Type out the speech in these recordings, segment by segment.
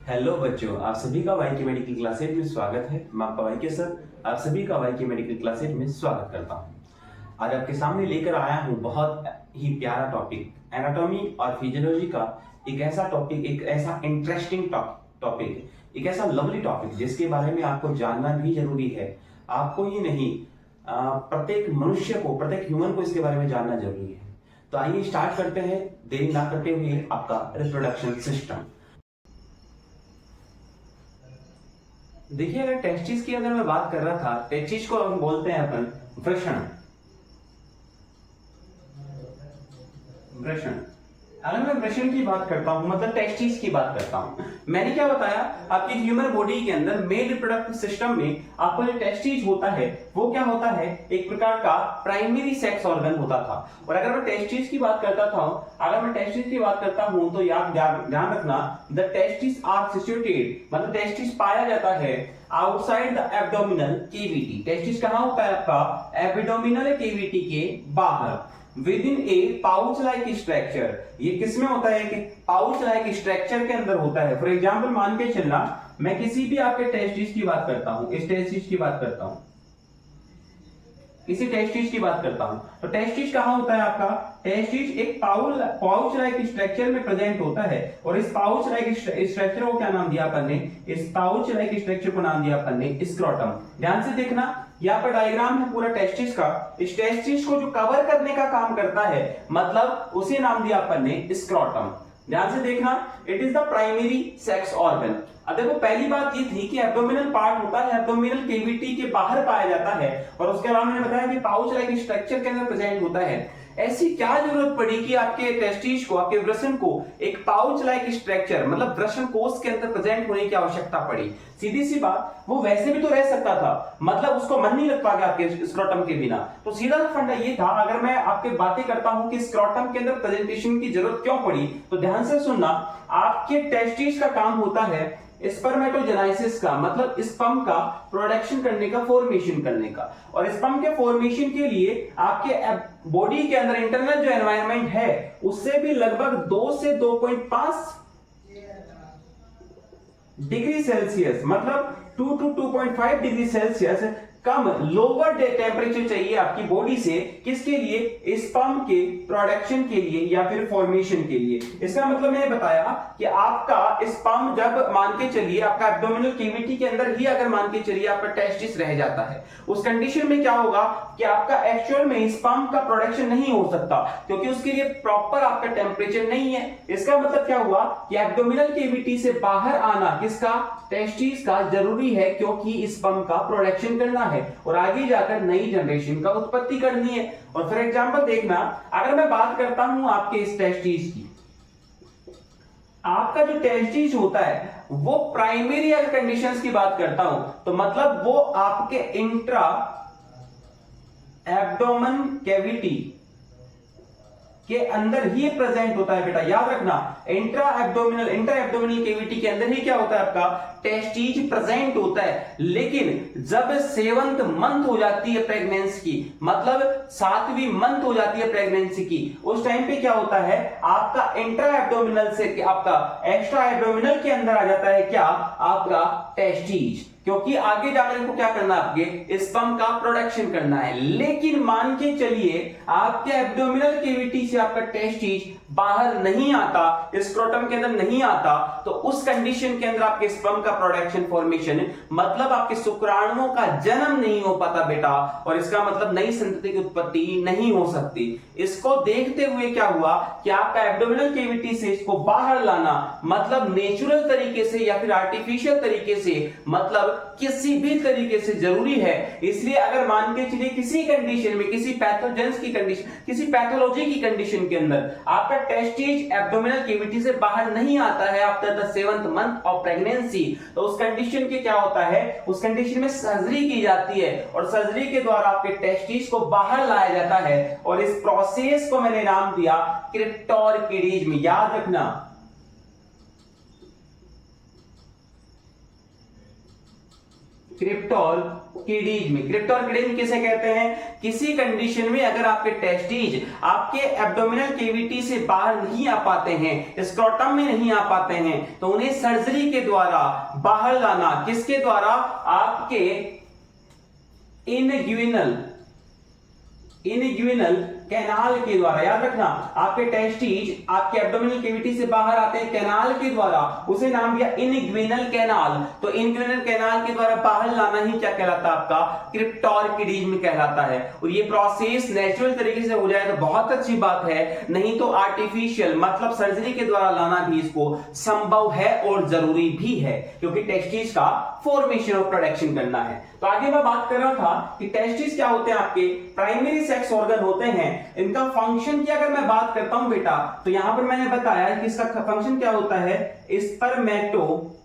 Hello बच्चों, आप सभी का वाई के मेडिकल क्लासेज में स्वागत है। मैं आपका वाई के सर आप सभी का वाई के मेडिकल क्लासेज में स्वागत करता हूं। आज आपके सामने लेकर आया हूं बहुत ही प्यारा टॉपिक, एनाटॉमी और फिजियोलॉजी का एक ऐसा टॉपिक, एक ऐसा इंटरेस्टिंग टॉपिक, एक ऐसा लवली टॉपिक जिसके बारे में आपको जानना भी जरूरी है। आपको ही नहीं, प्रत्येक मनुष्य को, प्रत्येक ह्यूमन को इसके बारे में जानना जरूरी है। तो आइए स्टार्ट करते हैं, देरी ना करते हुए आपका रिप्रोडक्शन सिस्टम। देखिए, अगर टेस्टिस की मैं बात कर रहा था, टेस्टिस को हम बोलते हैं अपन वृषण। वृषण, अगर मैं वृषण की बात करता हूं, मतलब टेस्टिस की बात करता हूं, मैंने क्या बताया, आपकी ह्यूमन बॉडी के अंदर मेल रिप्रोडक्टिव सिस्टम में आपको जो टेस्टिस होता है वो क्या होता है, एक प्रकार का प्राइमरी सेक्स ऑर्गन होता था। और अगर मैं टेस्टिस की बात करता था, अगर मैं टेस्टिस की बात करता हूं तो याद ध्यान रखना, द टेस्टिस आर सिचुएटेड, मतलब टेस्टिस पाया जाता है outside the abdominal cavity. Testis कहां होता है आपका, एब्डोमिनल केविटी के बाहर, with in A pouch like structure. ये किसमें होता है, कि पाउच लाइक स्ट्रक्चर के अंदर होता है। फॉर एग्जांपल मान के चलना, मैं किसी भी आपके टेस्टिस की बात करता हूं, इस टेस्टिस की बात करता हूं, किसी टेस्टिस की बात करता हूं, तो टेस्टिस कहां होता है आपका, टेस्टिस एक पाउच लाइक स्ट्रक्चर में प्रेजेंट होता है। और इस पाउच लाइक स्ट्रक्चर को क्या नाम दिया अपन ने, इस पाउच लाइक स्ट्रक्चर को नाम दिया अपन ने स्क्रोटम। ध्यान से देखना, यहाँ पर डायग्राम है पूरा टेस्टिस का। इस टेस्टिस को जो कवर करने का काम करता है, मतलब उसे नाम दिया अपन ने स्क्रोटम। ध्यान से देखना, it is the primary sex organ. अब देखो, पहली बात ये थी कि एब्डोमिनल पार्ट होता है, एब्डोमिनल केविटी के बाहर पाया जाता है, और उसके अलावा मैंने बताया कि पाउच लाइक स्ट्रक्चर के अंदर प्रेजेंट होता है। ऐसी क्या जरूरत पड़ी कि आपके टेस्टिस को, आपके वृषण को एक पाउच लाइक स्ट्रक्चर, मतलब वृषण कोष के अंदर प्रेजेंट होने की आवश्यकता पड़ी। सीधी सी बात, वो वैसे भी तो रह सकता था, मतलब उसको मन नहीं लग पाएगा आपके स्क्रोटम के बिना। तो सीधा फंडा ये था, अगर मैं आपके बातें करता हूं कि स्क्रोटम के अंदर प्रेजेंटेशन की जरूरत क्यों पड़ी, तो ध्यान से सुनना, आपके टेस्टिस का काम होता है स्पर्मेटोजेनाइसिस का, मतलब स्पर्म का प्रोडक्शन करने का, फॉर्मेशन करने का। और स्पर्म के फॉर्मेशन के लिए आपके बॉडी के अंदर इंटरनल जो एनवायरनमेंट है, उससे भी लगभग 2 से 2.5 डिग्री सेल्सियस, मतलब 2 to 2.5 degree Celsius come lower temperature चाहिए आपकी बॉडी से, किसके लिए, स्पर्म के प्रोडक्शन के लिए या फिर फॉर्मेशन के लिए। इसका मतलब मैंने बताया कि आपका स्पर्म, जब मान के चलिए आपका एब्डोमिनल केविटी के अंदर ही अगर मान के चलिए आपका टेस्टिस रह जाता है, उस कंडीशन में क्या होगा कि आपका एक्चुअल में स्पर्म का प्रोडक्शन नहीं हो सकता, क्योंकि उसके लिए प्रॉपर आपका टेम्परेचर नहीं है। इसका मतलब क्या हुआ कि एब्डोमिनल केविटी से बाहर आना किसका, टेस्टिस का जरूरी है, क्योंकि स्पर्म का प्रोडक्शन करना है और आगे जाकर नई जनरेशन का उत्पत्ति करनी है। और फॉर एग्जांपल देखना, अगर मैं बात करता हूं आपके इस टेस्टिस की, आपका जो टेस्टिस होता है वो प्राइमरी अगर कंडीशंस की बात करता हूं, तो मतलब वो आपके इंट्रा एब्डोमेन कैविटी के अंदर ही प्रेजेंट होता है। बेटा याद रखना, इंट्रा एब्डोमिनल केविटी के अंदर ही क्या होता है, आपका टेस्टिस प्रेजेंट होता है। लेकिन जब 7th मंथ हो जाती है प्रेगनेंसी की, मतलब 7वीं मंथ हो जाती है प्रेगनेंसी की, उस टाइम पे क्या होता है, आपका इंट्रा एब्डोमिनल से आपका एक्स्ट्रा एब्डोमिनल के अंदर आ जाता है क्या, आपका टेस्टिस, क्योंकि आगे जाकर इनको क्या करना है, आपके स्पर्म का प्रोडक्शन करना है। लेकिन मान के चलिए आपके एब्डोमिनल केविटी से आपका टेस्टिस बाहर नहीं आता, स्क्रोटम के अंदर नहीं आता, तो उस कंडीशन के अंदर आपके स्पर्म का प्रोडक्शन, फॉर्मेशन, मतलब आपके शुक्राणुओं का जन्म नहीं हो पाता बेटा, और इसका मतलब नई संतति की उत्पत्ति नहीं हो सकती। इसको देखते हुए क्या हुआ कि आपका एब्डोमिनल केविटी से इसको बाहर लाना, मतलब नेचुरल तरीके से या फिर आर्टिफिशियल तरीके से, मतलब किसी भी तरीके से जरूरी है। इसलिए अगर मान के चलिए किसी कंडीशन में, किसी पैथोजेंस की कंडीशन, किसी पैथोलॉजी की कंडीशन के अंदर आपका टेस्टिस एब्डोमिनल केविटी से बाहर नहीं आता है after the 7th month of pregnancy, तो उस कंडीशन के क्या होता है, उस कंडीशन में सर्जरी की जाती है, और सर्जरी के द्वारा आपके टेस्टिस को बाहर लाया जाता है। और इस प्रोसेस को मैंने नाम दिया क्रिप्टोर्किडिज्म। याद रखना, क्रिप्टोरकिडीज में। क्रिप्टोरकिडीज किसे कहते हैं? किसी कंडीशन में अगर आपके टेस्टिज आपके एब्डोमिनल कैविटी से बाहर नहीं आ पाते हैं, स्क्रोटम में नहीं आ पाते हैं, तो उन्हें सर्जरी के द्वारा बाहर लाना, किसके द्वारा? आपके इनग्यूइनल कैनाल के द्वारा। याद रखना, आपके टेस्टिज आपके एब्डोमिनल कैविटी से बाहर आते हैं कैनाल के द्वारा, उसे नाम दिया इनग्यूइनल कैनाल। तो इनग्यूइनल कैनाल के द्वारा बाहर लाना ही क्या कहलाता है? आपका क्रिप्टोरकिडीज में कहलाता है। और ये प्रोसेस नेचुरल तरीके से हो जाए तो बहुत अच्छी बात है, नहीं तो आर्टिफिशियल मतलब सर्जरी के द्वारा लाना भी इसको संभव है और जरूरी भी है, क्योंकि टेस्टिज का फॉर्मेशन और प्रोडक्शन करना है। तो आगे मैं बात कर रहा था कि टेस्टिस क्या होते हैं? आपके प्राइमरी सेक्स ऑर्गन होते हैं। इनका फंक्शन की अगर मैं बात करता हूं बेटा, तो यहां पर मैंने बताया कि इसका फंक्शन क्या होता है? स्पर्मेटोजेनेसिस,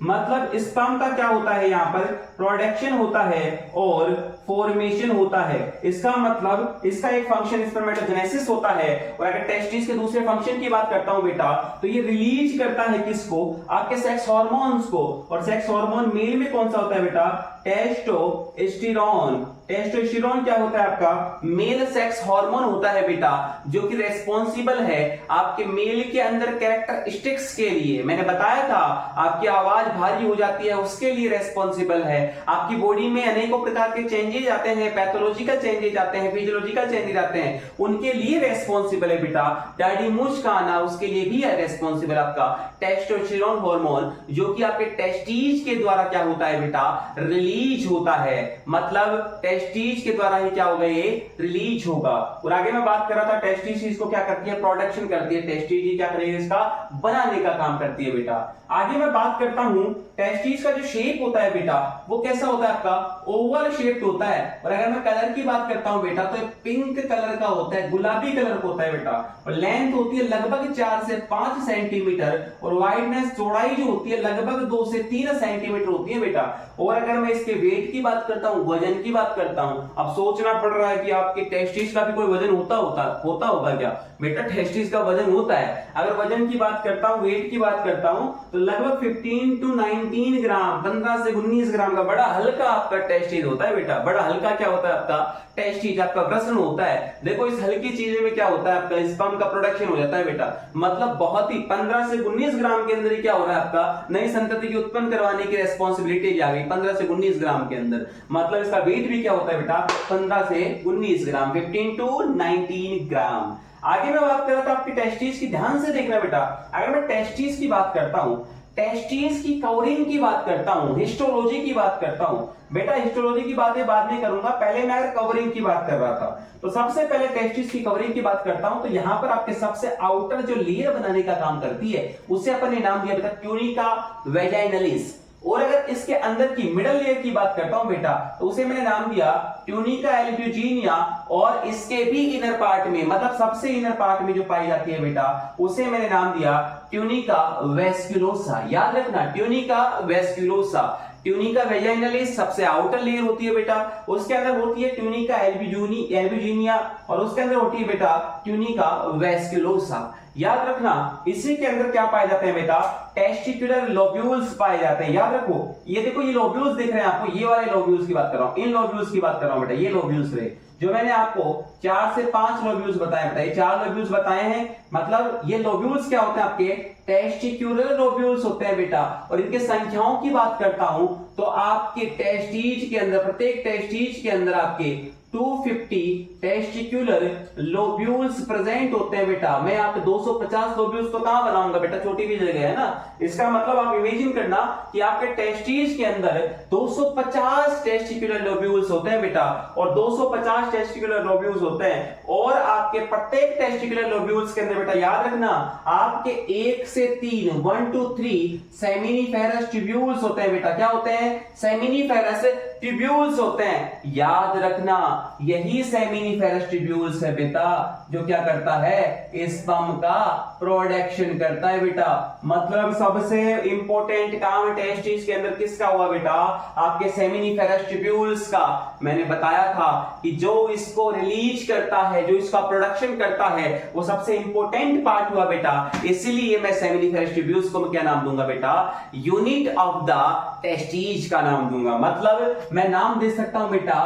मतलब स्पर्म का क्या होता है? यहां पर प्रोडक्शन होता है और फॉर्मेशन होता है। इसका मतलब इसका एक फंक्शन स्पर्मेटोजेनेसिस होता है। और अगर टेस्टिस के दूसरे फंक्शन की बात करता हूं बेटा, तो ये रिलीज करता है किसको? आपके सेक्स हार्मोन्स को। और सेक्स हार्मोन मेल में कौन सा होता है बेटा? टेस्टोस्टेरोन। टेस्टोस्टेरोन क्या होता है? आपका मेल सेक्स हार्मोन होता है बेटा, जो कि रेस्पॉन्सिबल है आपके मेल के अंदर कैरेक्टरिस्टिक्स के लिए। मैंने बताया था आपकी आवाज भारी हो जाती है, उसके लिए रेस्पॉन्सिबल है। आपकी बॉडी में अनेकों प्रकार के चेंजेस आते हैं, पैथोलॉजिकल चेंजेस आते हैं, फिजियोलॉजिकल चेंजेस आते हैं, उनके लिए रेस्पॉन्सिबल है बेटा। डैडी मूछ का आना, उसके लिए भी है रेस्पॉन्सिबल आपका टेस्टोस्टेरोन हार्मोन, जो कि आपके टेस्टिस के द्वारा क्या होता है बेटा? रिलीज होता है। मतलब टेस्टिस के द्वारा ही क्या होगा? ये रिलीज होगा। और आगे मैं बात कर रहा था टेस्टिस इसको क्या करती है? प्रोडक्शन करती है। टेस्टिस क्या करेगी? इसका बनाने का काम करती है बेटा। आगे मैं बात करता हूं टेस्टिस का जो शेप होता है बेटा, वो कैसा होता है? आपका ओवल शेप्ड होता है। और अगर मैं कलर की बात करता हूं बेटा, तो पिंक कलर का होता है, गुलाबी कलर का होता है बेटा। और लेंथ होती है लगभग 4 से 5 सेंटीमीटर, और वाइडनेस चौड़ाई जो होती है लगभग 2 से 3 सेंटीमीटर होती है बेटा। और अगर मैं इसके वेट की बात करता हूं, वजन की बात करता हूं, अब सोचना पड़ रहा है कि आपके टेस्टिस का भी कोई वजन होता होगा क्या? बेटा टेस्टिस का वजन होता है। अगर वजन की बात करता हूं, वेट की बात करता हूं, तो लगभग 15 to 19 ग्राम, 15 से 19 ग्राम का बड़ा हल्का आपका टेस्टिस होता है बेटा। बड़ा हल्का क्या होता है? आपका टेस्टिस, आपका प्रश्न होता है। देखो इस हल्की चीज में क्या होता है? आपका स्पर्म का प्रोडक्शन हो जाता है बेटा। मतलब बहुत ही 15 से 19 ग्राम के अंदर ही क्या हो रहा है? आपका नई संतति की उत्पन्न करवाने की रेस्पॉन्सिबिलिटी आ गई 15 से 19 ग्राम के अंदर। मतलब इसका वेट भी क्या होता है बेटा? 15 से 19 ग्राम, 15 to 19 ग्राम। आगे मैं बात कर रहा था आपकी टेस्टिस की, ध्यान से देखना बेटा। अगर मैं टेस्टिस की बात करता हूं, टेस्टिस की कवरिंग की बात करता हूं, हिस्टोलॉजी की बात करता हूं बेटा, हिस्टोलॉजी की बातें बाद में करूंगा, पहले मैं अगर कवरिंग की बात कर रहा था, तो सबसे पहले टेस्टिस की कवरिंग की बात करता हूं। तो यहां पर आपके सबसे आउटर जो लेयर बनाने का काम करती है, उसे अपन ने नाम दिया बेटा ट्यूनिका वेजाइनलिस। और अगर इसके अंदर की मिडल लेयर की बात करता हूं बेटा, तो उसे मैंने नाम दिया ट्यूनिका एल्ब्यूजिनिया। और इसके भी इनर पार्ट में, मतलब सबसे इनर पार्ट में जो पाई जाती है बेटा, उसे मैंने नाम दिया ट्यूनिका वेस्क्यूलोसा। याद रखना, ट्यूनिका वेस्क्यूलोसा। ट्यूनिका वेजाइनलिस सबसे आउटर लेयर होती है बेटा, उसके अंदर होती है ट्यूनिका एल्ब्यूजिनिया, और उसके अंदर होती है बेटा ट्यूनिका वेस्क्यूलोसा। याद रखना, इसी के अंदर क्या पाए जाते हैं बेटा? टेस्टिकुलर लोब्यूल्स पाए जाते हैं। याद रखो, ये देखो ये लोब्यूल्स दिख रहे हैं आपको, ये वाले लोब्यूल्स की बात कर रहा हूं, इन लोब्यूल्स की बात कर रहा हूं बेटा। ये लोब्यूल्स रहे जो मैंने आपको 4 से 5 लोब्यूल्स बताए बेटा, ये 4 लोब्यूल्स बताए हैं। मतलब ये लोब्यूल्स क्या होते हैं? आपके टेस्टिकुलर लोब्यूल्स होते हैं बेटा। और इनके संख्याओं की बात करता हूं, तो आपके टेस्टिज के अंदर, प्रत्येक टेस्टिज के अंदर आपके 250 टेस्टिकुलर लोब्यूल्स प्रेजेंट होते हैं बेटा। मैं आप 250 लोब्यूल्स तो कहां बनाऊंगा बेटा? छोटी भी जगह है ना। इसका मतलब आप इमेजिन करना कि आपके टेस्टिस के अंदर 250 टेस्टिकुलर लोब्यूल्स होते हैं बेटा, और 250 टेस्टिकुलर लोब्यूल्स होते हैं। और आपके प्रत्येक टेस्टिकुलर लोब्यूल्स के अंदर बेटा याद रखना, आपके 1 से 3 1 to 3 सेमिनिफेरस ट्यूब्यूल्स होते हैं बेटा। क्या होते हैं? सेमिनिफेरस ट्यूब्यूल्स होते हैं। याद रखना, यही सेमिनिफेरस ट्यूब्यूल्स है बेटा जो क्या करता है, स्पर्म का प्रोडक्शन करता है बेटा। मतलब सबसे इंपॉर्टेंट काम टेस्टिस के अंदर किसका हुआ बेटा, आपके सेमिनिफेरस ट्यूब्यूल्स का। मैंने बताया था कि जो इसको रिलीज करता है, जो इसका प्रोडक्शन करता है, वो सबसे इंपॉर्टेंट पार्ट हुआ बेटा। इसीलिए मैं सेमिनिफेरस ट्यूब्यूल्स को क्या नाम दूंगा बेटा, यूनिट ऑफ द टेस्टिस का नाम दूंगा। मतलब मैं नाम दे सकता हूं बेटा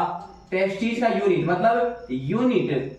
टेस्टिस का यूनिट, मतलब यूनिट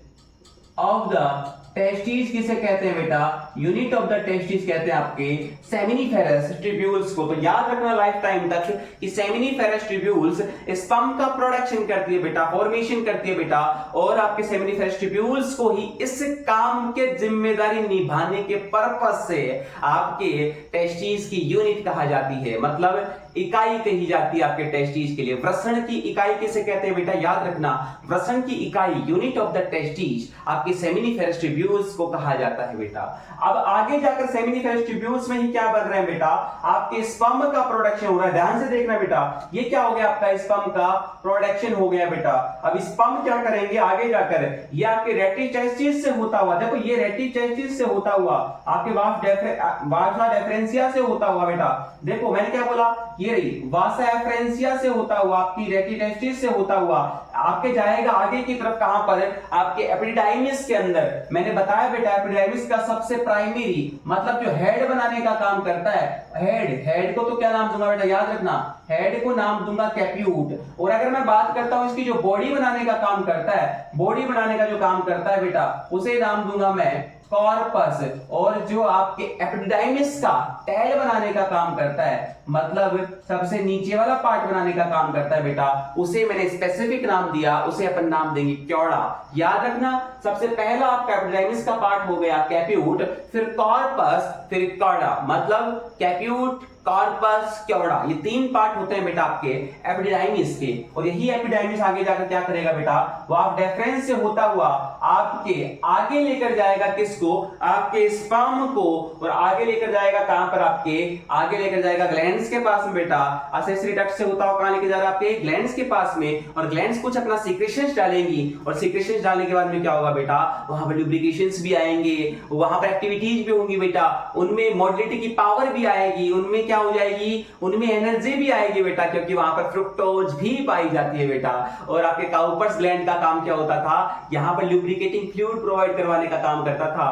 ऑफ द टेस्टिस किसे कहते हैं बेटा, यूनिट ऑफ द टेस्टिस कहते हैं आपके सेमिनिफेरस ट्यूब्यूल्स को। तो याद रखना लाइफ टाइम तक कि सेमिनिफेरस ट्यूब्यूल्स स्पर्म का प्रोडक्शन करती है बेटा, फॉर्मेशन करती है बेटा, और आपके सेमिनिफेरस ट्यूब्यूल्स को ही इस काम के जिम्मेदारी निभाने के पर्पस से आपके टेस्टिस की यूनिट कहा जाती है, मतलब इकाई कही जाती है आपके टेस्टिस के लिए। वृषण की इकाई किसे कहते हैं बेटा, याद रखना वृषण की इकाई यूनिट ऑफ द टेस्टिस आपके सेमिनिफेरस ट्यूब्यूल्स को कहा जाता है बेटा। अब आगे जाकर सेमिनिफेरस ट्यूब्यूल्स में ही क्या बन रहे हैं बेटा, आपके स्पर्म का प्रोडक्शन हो रहा है। ध्यान से देखना बेटा, ये क्या हो गया, आपका स्पर्म का प्रोडक्शन हो गया बेटा। अब स्पर्म क्या करेंगे आगे जाकर, ये आपके रेटिटेस्टिस से होता हुआ, देखो ये रेटिटेस्टिस से होता हुआ आपके वासा डेफरेंसिया से होता हुआ बेटा। देखो मैंने क्या बोला, ये रही वासा एफरेंसिया से होता हुआ, आपकी रेटिटेस्टिस से होता हुआ आपके जाएगा आगे की तरफ, कहां पर, आपके एपिडिडाइमिस के अंदर। मैंने बताया बेटा एपिडिडाइमिस का सबसे प्राइमरी मतलब जो हेड बनाने का काम करता है, हेड को तो क्या नाम दूंगा बेटा, याद रखना हेड को नाम दूंगा कैप्यूट। और अगर मैं बात करता हूं इसकी जो बॉडी बनाने का काम करता है, बॉडी बनाने का जो काम करता है बेटा, उसे नाम दूंगा मैं कॉर्पस। और जो आपके एपिडिडाइमिस का टेल बनाने का काम करता है, मतलब सबसे नीचे वाला पार्ट बनाने का काम करता है बेटा, उसे मैंने स्पेसिफिक नाम दिया, उसे अपन नाम देंगे क्योड़ा। याद रखना सबसे पहला आपका एपिडिडाइमिस का पार्ट हो गया कैप्यूट, फिर कॉर्पस, फिर क्योड़ा, मतलब कैप्यूट, कॉर्पस, क्योड़ा, ये तीन पार्ट होते हैं बेटा आपके एपिडिडाइमिस के। और यही एपिडिडाइमिस आगे जाकर क्या करेगा बेटा, वो आप डेफरेंस से होता हुआ आपके आगे लेकर जाएगा किसको, आपके स्पर्म को, और आगे लेकर जाएगा कहां पर, आपके आगे लेकर जाएगा ग्लैंड्स के पास में बेटा। असेसरी डक्ट से होता हुआ कहां लेकर जा रहा है, आपके ग्लैंड्स के पास में, और ग्लैंड्स कुछ अपना सीक्रेशंस डालेंगी, और सीक्रेशंस डालने के बाद में क्या होगा बेटा, वहां पर लुब्रिकेशंस भी आएंगे, वहां पर एक्टिविटीज भी होंगी बेटा, उनमें मोटिलिटी की पावर भी आएगी, उनमें क्या हो जाएगी, उनमें एनर्जी भी आएगी बेटा, क्योंकि वहां पर फ्रुक्टोज भी पाई जाती है बेटा। और आपके काउपर्स ग्लैंड का काम क्या होता था, यहां पर लुब्रिकेटिंग फ्लूइड प्रोवाइड करवाने का काम करता था।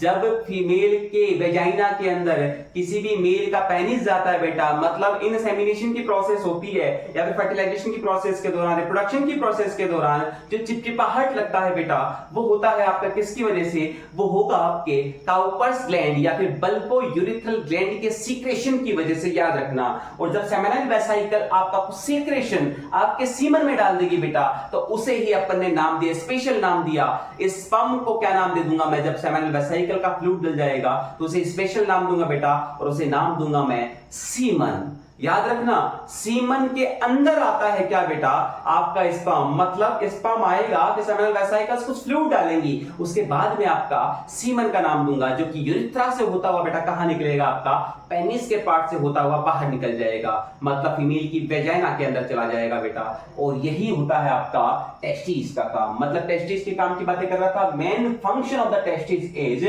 जब फीमेल के वेजाइना के अंदर किसी भी मेल का पेनिस जाता है बेटा, मतलब इनसेमिनेशन की प्रोसेस होती है या फिर फर्टिलाइजेशन की प्रोसेस के दौरान, रिप्रोडक्शन की प्रोसेस के दौरान जो चिपचिपाहट लगता है बेटा, वो होता है आपका किसकी वजह से, वो होगा आपके काउपर्स ग्लैंड या फिर बल्बो यूरिथ्रल ग्लैंड के सीक्रेशन की वजह से, याद रखना। और जब सेमिनल वेसाइकल आपका सीक्रेशन आपके सीमन में डाल देगी बेटा, तो उसे ही अपन ने नाम दिया, स्पेशल नाम दिया। इस स्पर्म को क्या नाम दे दूंगा मैं, जब सेमिनल वेसाइकल का फ्लूइड डल जाएगा तो उसे स्पेशल नाम दूंगा बेटा, और उसे नाम दूंगा मैं सीमन। याद रखना सीमन के अंदर आता है क्या बेटा, आपका स्पर्म, मतलब स्पर्म आएगा कि सेमिनल वेसाइकल्स कुछ फ्लूइड डालेंगी, उसके बाद में आपका सीमन का नाम दूंगा, जो कि यूरिथ्रा से होता हुआ बेटा कहां निकलेगा, आपका पेनिस के पार्ट से होता हुआ बाहर निकल जाएगा, मतलब फीमेल की वेजाइना के अंदर चला जाएगा बेटा। और यही होता है आपका टेस्टिस का काम। मतलब टेस्टिस के काम की बातें कर रहा था, main function of the testis is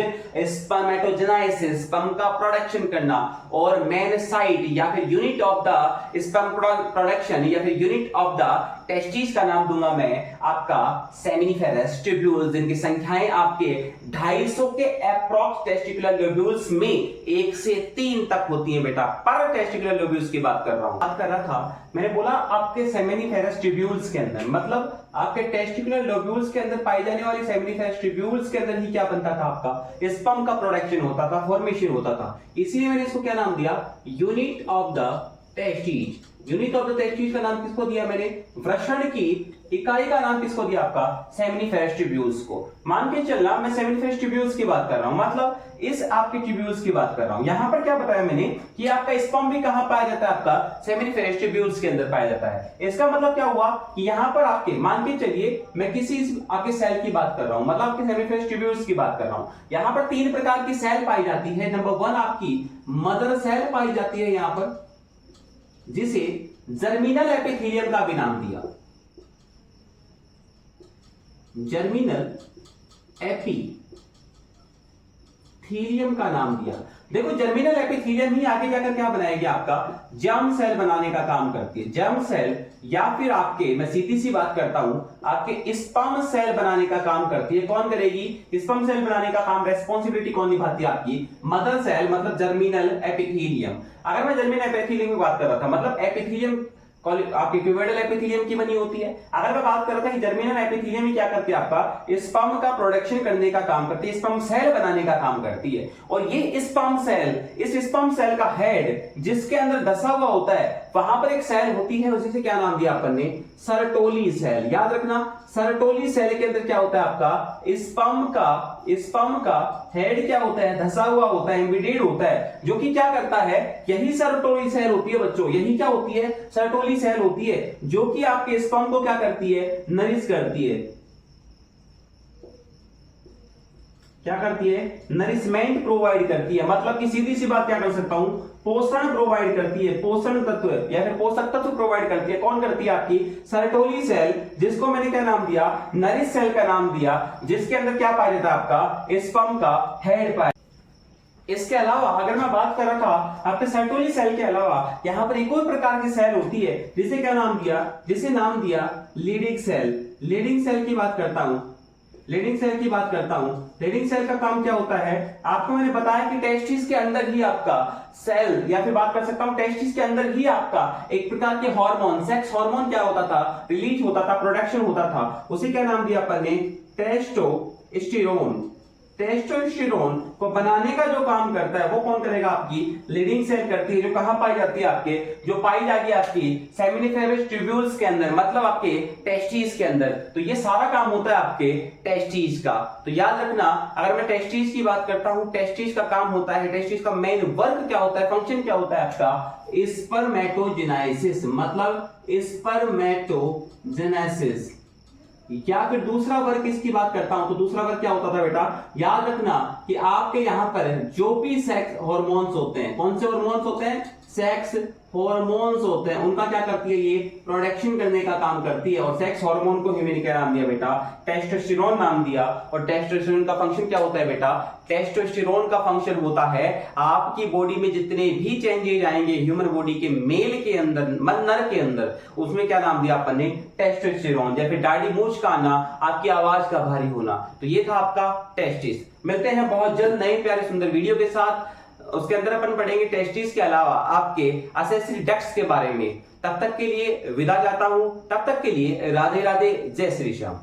spermatogenesis, sperm का प्रोडक्शन करना, और मेन साइट या फिर unit of the sperm production या फिर यूनिट ऑफ द टेस्टिस का नाम दूंगा मैं आपका सेमिनिफेरस ट्यूब्यूल्स, जिनकी संख्याएं आपके 250 के अप्रॉक्स टेस्टिकुलर लोब्यूल्स में 1 से 3 तक होती हैं बेटा, पर टेस्टिकुलर लोब्यूल्स की बात कर रहा हूं। बात कर रहा था मैंने बोला आपके सेमिनिफेरस ट्यूब्यूल्स के अंदर, मतलब आपके टेस्टिकुलर लोब्यूल्स के अंदर पाई जाने वाली सेमिनिफेरस ट्यूब्यूल्स के अंदर ही क्या बनता था, आपका स्पर्म का प्रोडक्शन होता था, फॉर्मेशन होता था। इसीलिए मैंने इसको क्या नाम दिया, unit of the testis. Unit of the testis का नाम किसको दिया मैंने, वृषण की इकाई का नाम किसको दिया, आपका सेमिनिफेरस ट्यूब्यूल्स को। मान के चलना मैं सेमिनिफेरस ट्यूब्यूल्स की बात कर रहा हूं, मतलब इस आपके ट्यूब्यूल्स की बात कर रहा हूं। यहां पर क्या बताया मैंने कि आपका स्पर्म भी कहां पाया जाता है, आपका सेमिनिफेरस ट्यूब्यूल्स के अंदर पाया जाता है। इसका मतलब क्या हुआ कि यहां पर आपके मान के चलिए मैं किसी आपके सेल की बात कर रहा हूं, मतलब आपके सेमिनिफेरस ट्यूब्यूल्स की बात कर रहा हूं। यहां पर 3 प्रकार की सेल पाई जाती है। नंबर 1 आपकी मदर सेल पाई जाती है यहां पर, जिसे जर्मिनल एपिथेलियम का भी नाम दिया। जर्मिनल एपिथीलियम का नाम दिया। देखो जर्मिनल एपिथीलियम ही आगे जाकर क्या बनाएगी, आपका जर्म सेल बनाने का काम करती है। जर्म सेल या फिर आपके, मैं सीधी सी बात करता हूं, आपके स्पर्म सेल बनाने का काम करती है। कौन करेगी? स्पर्म सेल बनाने का काम, रेस्पॉन्सिबिलिटी कौन निभाती है? आपकी मदर सेल, मतलब जर्मिनल एपिथीलियम। अगर मैं जर्मिनल एपिथीलियम की बात कर रहा था, मतलब एपिथीलियम आपके क्यूबोइडल एपिथेलियम की बनी होती है। अगर मैं बात कर रहा था कि जर्मिनल एपिथेलियम ही क्या करती है, आपका स्पर्म का प्रोडक्शन करने का काम करती है, स्पर्म सेल बनाने का काम करती है। और ये स्पर्म सेल, इस स्पर्म सेल का हेड जिसके अंदर धसा हुआ होता है, वहां पर एक सेल होती है, उसी से क्या नाम दिया अपन ने? Sertoli cell. याद रखना, सर्टोली सेल के अंदर क्या होता है, आपका स्पर्म का हेड क्या होता है? धसा हुआ होता है, एम्बेडेड होता है, जो कि क्या करता है? यही सर्टोली सेल होती है बच्चों, यही क्या होती है? सर्टोली सेल होती है, जो कि आपके स्पर्म को क्या करती है? नरिश करती है। क्या करती है? नरिशमेंट प्रोवाइड करती है। मतलब कि सीधी सी बात क्या कर सकता हूं, पोषण प्रोवाइड करती है, पोषण तत्व या फिर पोषक तत्व प्रोवाइड करती है। कौन करती है? आपकी सर्टोली सेल, जिसको मैंने क्या नाम दिया? नरिश सेल का नाम दिया, जिसके अंदर क्या पाया जाता है? आपका स्पर्म का हेड पाया। इसके अलावा अगर मैं बात कर रहा था आपके सर्टोली सेल के अलावा, यहां पर एक और प्रकार की सेल होती है, जिसे क्या नाम दिया? जिसे नाम दिया लीडिंग सेल। लीडिंग सेल की बात करता हूं, लीडिंग सेल की बात करता हूं। लीडिंग सेल का काम क्या होता है? आपको मैंने बताया कि टेस्टिस के अंदर ही आपका सेल, या फिर बात कर सकता हूं टेस्टिस के अंदर ही आपका एक प्रकार के हार्मोन, सेक्स हार्मोन क्या होता था? रिलीज होता था, प्रोडक्शन होता था। उसे क्या नाम दिया अपन ने? टेस्टोस्टेरोन। टेस्टोस्टेरोन को बनाने का जो काम करता है वो कौन करेगा? आपकी लीडिंग सेल करती है, जो कहां पाई जाती है? आपके जो पाई जाएगी आपकी सेमिनिफेरस ट्यूब्यूल्स के अंदर, मतलब आपके टेस्टिस के अंदर। तो ये सारा काम होता है आपके टेस्टिस का। तो याद रखना, अगर मैं टेस्टिस की बात करता हूं, टेस्टिस का काम होता है, टेस्टिस का मेन वर्क क्या होता है, फंक्शन क्या होता है आपका? स्पर्मेटोजेनेसिस, मतलब स्पर्मेटोजेनेसिस। या फिर दूसरा वर्ग इसकी बात करता हूं, तो दूसरा वर्ग क्या होता था बेटा? याद रखना कि आपके यहां पर जो भी सेक्स हार्मोन्स होते हैं, कौन से हार्मोन्स होते हैं? सेक्स हार्मोन्स होते हैं, उनका क्या करती है? ये प्रोडक्शन करने का काम करती है। और सेक्स हार्मोन को ही मैंने क्या नाम दिया बेटा? टेस्टोस्टेरोन नाम दिया। और टेस्टोस्टेरोन का फंक्शन क्या होता है बेटा? टेस्टोस्टेरोन का फंक्शन होता है आपकी बॉडी में जितने भी चेंजेस आएंगे ह्यूमन बॉडी के मेल के अंदर, नर के अंदर, उसमें क्या नाम दिया अपन ने? टेस्टोस्टेरोन। जैसे दाढ़ी मूंछ का आना, आपकी आवाज का भारी होना, तो ये था आपका टेस्टिस। मिलते हैं बहुत जल्द नए प्यारे सुंदर वीडियो के साथ। उसके अंदर अपन पढ़ेंगे टेस्टिस के अलावा आपके असेसरी डक्ट्स के बारे में। तब तक के लिए विदा चाहता हूं, तब तक के लिए राधे राधे, जय श्री श्याम।